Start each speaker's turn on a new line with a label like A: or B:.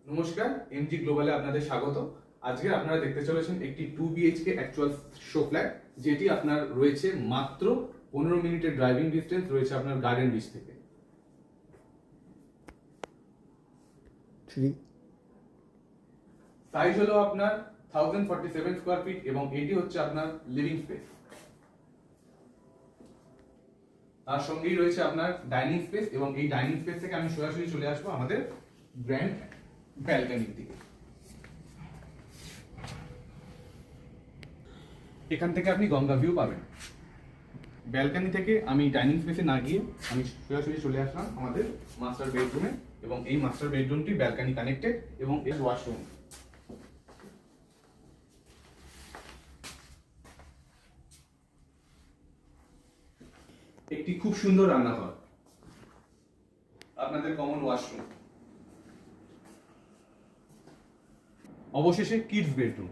A: নমস্কার, এমজি গ্লোবালে আপনাদের স্বাগত। আজকে আপনারা দেখতে চলেছেন একটি 2 বিএইচকে অ্যাকচুয়াল শো ফ্ল্যাট, যেটি আপনার রয়েছে মাত্র 15 মিনিটের ড্রাইভিং ডিস্টেন্স রয়েছে আপনার গার্ডেন রিচ থেকে। সাইজ হলো আপনার 1047 স্কয়ার ফিট এবং এটি হচ্ছে আপনার লিভিং স্পেস। তার সঙ্গেই রয়েছে আপনার ডাইনিং স্পেস এবং এই ডাইনিং স্পেস থেকে আমি সরাসরি চলে আসবো আমাদের গ্র্যান্ড ব্যালকনির দিকে। এখান থেকে আপনি গঙ্গা ভিউ পাবেন। ব্যালকনি থেকে আমি ডাইনিং স্পেসে না গিয়ে আমি সরাসরি চলে আসলাম আমাদের মাস্টার বেডরুমে এবং এই মাস্টার বেডরুমটি ব্যালকনি কানেক্টেড এবং এর ওয়াশরুম। একটি খুব সুন্দর রান্নাঘর, আপনাদের কমন ওয়াশরুম, অবশেষে কিডস বেডরুম।